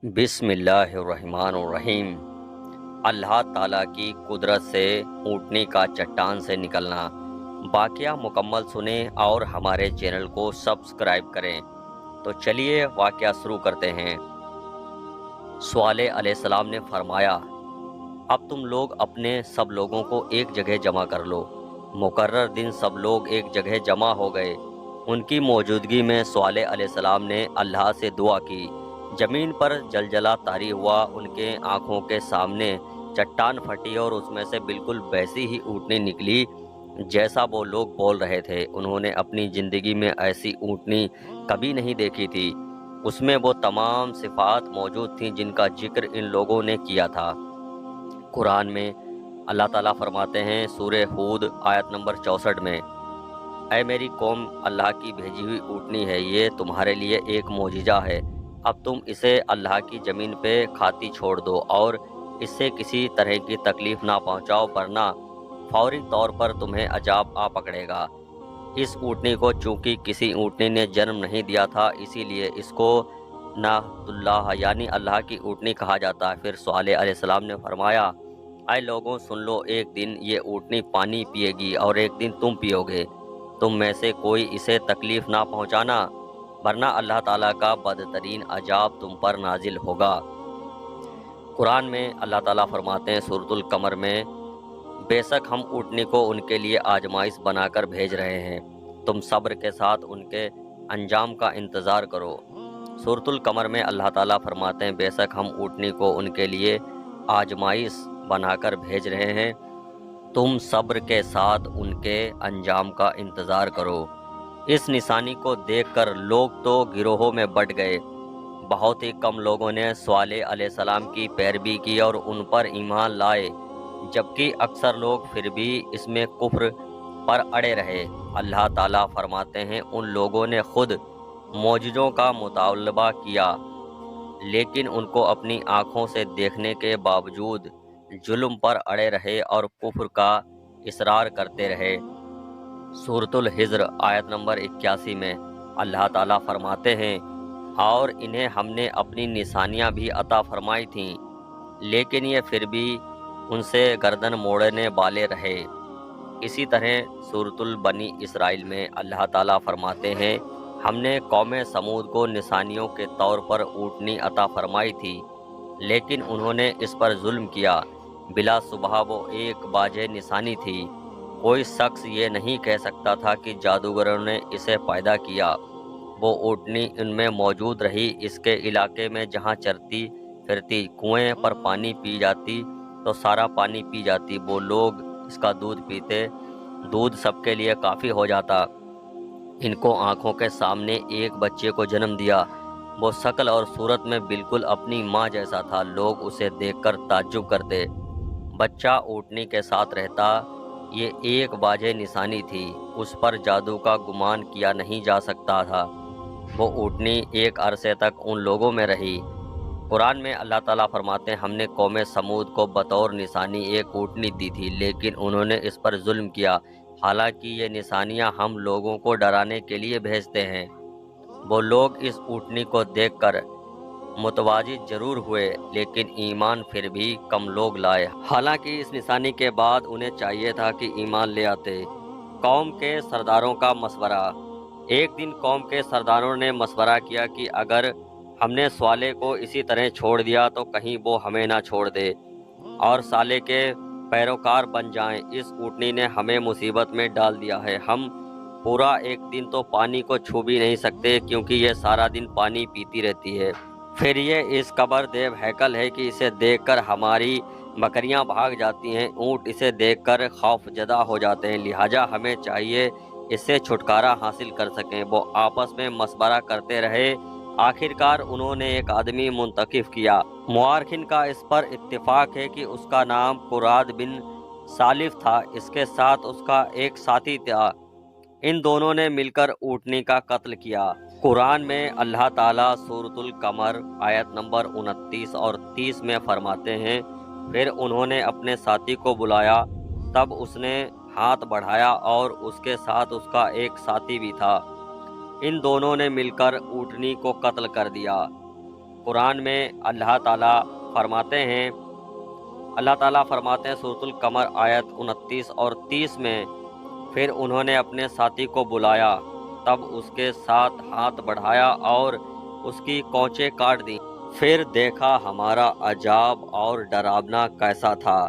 بسم اللہ الرحمن الرحیم۔ اللہ تعالیٰ کی قدرت سے اونٹنی کا چٹان سے نکلنا۔ واقعہ مکمل سنیں اور ہمارے چینل کو سبسکرائب کریں۔ تو چلیے واقعہ شروع کرتے ہیں۔ صالح علیہ السلام نے فرمایا، اب تم لوگ اپنے سب لوگوں کو ایک جگہ جمع کر لو۔ مقرر دن سب لوگ ایک جگہ جمع ہو گئے۔ ان کی موجودگی میں صالح علیہ السلام نے اللہ سے دعا کی۔ زمین پر زلزلہ طاری ہوا، ان کے آنکھوں کے سامنے چٹان پھٹی اور اس میں سے بالکل ویسی ہی اونٹنی نکلی جیسا وہ لوگ بول رہے تھے۔ انہوں نے اپنی زندگی میں ایسی اونٹنی کبھی نہیں دیکھی تھی۔ اس میں وہ تمام صفات موجود تھیں جن کا ذکر ان لوگوں نے کیا تھا۔ قرآن میں اللہ تعالیٰ فرماتے ہیں، سورہ ہود آیت نمبر 64 میں، اے میری قوم، اللہ کی بھیجی ہوئی اونٹنی ہے، یہ تمہارے لیے ایک معجزہ ہے۔ اب تم اسے اللہ کی زمین پہ کھاتی چھوڑ دو اور اس سے کسی طرح کی تکلیف نہ پہنچاؤ، ورنہ فوری طور پر تمہیں عذاب آ پکڑے گا۔ اس اونٹنی کو چونکہ کسی اونٹنی نے جنم نہیں دیا تھا، اسی لیے اس کو ناحت اللہ یعنی اللہ کی اونٹنی کہا جاتا ہے۔ پھر صالح علیہ السلام نے فرمایا، اے لوگوں سن لو، ایک دن یہ اونٹنی پانی پیے گی اور ایک دن تم پیو گے۔ تم میں سے کوئی اسے تکلیف نہ پہنچانا، ورنہ اللہ تعالیٰ کا بدترین عذاب تم پر نازل ہوگا۔ قرآن میں اللہ تعالیٰ فرماتے ہیں سورۃ القمر میں، بے شک ہم اونٹنی کو ان کے لیے آزمائش بنا کر بھیج رہے ہیں، تم صبر کے ساتھ ان کے انجام کا انتظار کرو۔ سورۃ القمر میں اللہ تعالیٰ فرماتے ہیں، بے شک ہم اونٹنی کو ان کے لیے آزمائش بنا کر بھیج رہے ہیں، تم صبر کے ساتھ ان کے انجام کا انتظار کرو۔ اس نشانی کو دیکھ کر لوگ تو گروہوں میں بٹ گئے۔ بہت ہی کم لوگوں نے صالح علیہ السلام کی پیروی کی اور ان پر ایمان لائے، جبکہ اکثر لوگ پھر بھی اس میں کفر پر اڑے رہے۔ اللہ تعالیٰ فرماتے ہیں، ان لوگوں نے خود معجزوں کا مطالبہ کیا، لیکن ان کو اپنی آنکھوں سے دیکھنے کے باوجود ظلم پر اڑے رہے اور کفر کا اصرار کرتے رہے۔ سورۃ الحجر آیت نمبر 81 میں اللہ تعالیٰ فرماتے ہیں، اور انہیں ہم نے اپنی نشانیاں بھی عطا فرمائی تھیں، لیکن یہ پھر بھی ان سے گردن موڑنے والے رہے۔ اسی طرح سورۃ البنی اسرائیل میں اللہ تعالیٰ فرماتے ہیں، ہم نے قوم سمود کو نشانیوں کے طور پر اونٹنی عطا فرمائی تھی، لیکن انہوں نے اس پر ظلم کیا۔ بلا شبہ وہ ایک واضح نشانی تھی، کوئی شخص یہ نہیں کہہ سکتا تھا کہ جادوگروں نے اسے پیدا کیا۔ وہ اونٹنی ان میں موجود رہی، اس کے علاقے میں جہاں چرتی پھرتی، کنویں پر پانی پی جاتی تو سارا پانی پی جاتی۔ وہ لوگ اس کا دودھ پیتے، دودھ سب کے لیے کافی ہو جاتا۔ ان کو آنکھوں کے سامنے ایک بچے کو جنم دیا، وہ شکل اور صورت میں بالکل اپنی ماں جیسا تھا۔ لوگ اسے دیکھ کر تعجب کرتے۔ بچہ اونٹنی کے ساتھ رہتا، یہ ایک واضح نشانی تھی، اس پر جادو کا گمان کیا نہیں جا سکتا تھا۔ وہ اونٹنی ایک عرصے تک ان لوگوں میں رہی۔ قرآن میں اللہ تعالیٰ فرماتے ہیں، ہم نے قوم سمود کو بطور نشانی ایک اونٹنی دی تھی، لیکن انہوں نے اس پر ظلم کیا۔ حالانکہ یہ نشانیاں ہم لوگوں کو ڈرانے کے لیے بھیجتے ہیں۔ وہ لوگ اس اونٹنی کو دیکھ کر متواضع ضرور ہوئے، لیکن ایمان پھر بھی کم لوگ لائے۔ حالانکہ اس نشانی کے بعد انہیں چاہیے تھا کہ ایمان لے آتے۔ قوم کے سرداروں کا مشورہ۔ ایک دن قوم کے سرداروں نے مشورہ کیا کہ اگر ہم نے صالح کو اسی طرح چھوڑ دیا تو کہیں وہ ہمیں نہ چھوڑ دے اور صالح کے پیروکار بن جائیں۔ اس اونٹنی نے ہمیں مصیبت میں ڈال دیا ہے، ہم پورا ایک دن تو پانی کو چھو بھی نہیں سکتے، کیونکہ یہ سارا دن پانی پیتی رہتی ہے۔ پھر یہ اس قبر دیو ہیکل ہے کہ اسے دیکھ کر ہماری بکریاں بھاگ جاتی ہیں، اونٹ اسے دیکھ کر خوف زدہ ہو جاتے ہیں، لہٰذا ہمیں چاہیے اس سے چھٹکارا حاصل کر سکیں۔ وہ آپس میں مشورہ کرتے رہے، آخر کار انہوں نے ایک آدمی منتخب کیا۔ مورخین کا اس پر اتفاق ہے کہ اس کا نام قراد بن سالف تھا، اس کے ساتھ اس کا ایک ساتھی تھا۔ ان دونوں نے مل کر اونٹنی کا قتل کیا۔ قرآن میں اللہ تعالیٰ سورۃ القمر آیت نمبر 29 اور 30 میں فرماتے ہیں، پھر انہوں نے اپنے ساتھی کو بلایا، تب اس نے ہاتھ بڑھایا اور اس کے ساتھ اس کا ایک ساتھی بھی تھا۔ ان دونوں نے مل کر اونٹنی کو قتل کر دیا۔ قرآن میں اللہ تعالیٰ فرماتے ہیں سورۃ القمر آیت 29 اور 30 میں، پھر انہوں نے اپنے ساتھی کو بلایا، تب اس کے ساتھ ہاتھ بڑھایا اور اس کی کونچیں کاٹ دیں، پھر دیکھا ہمارا عجاب اور ڈراونا کیسا تھا۔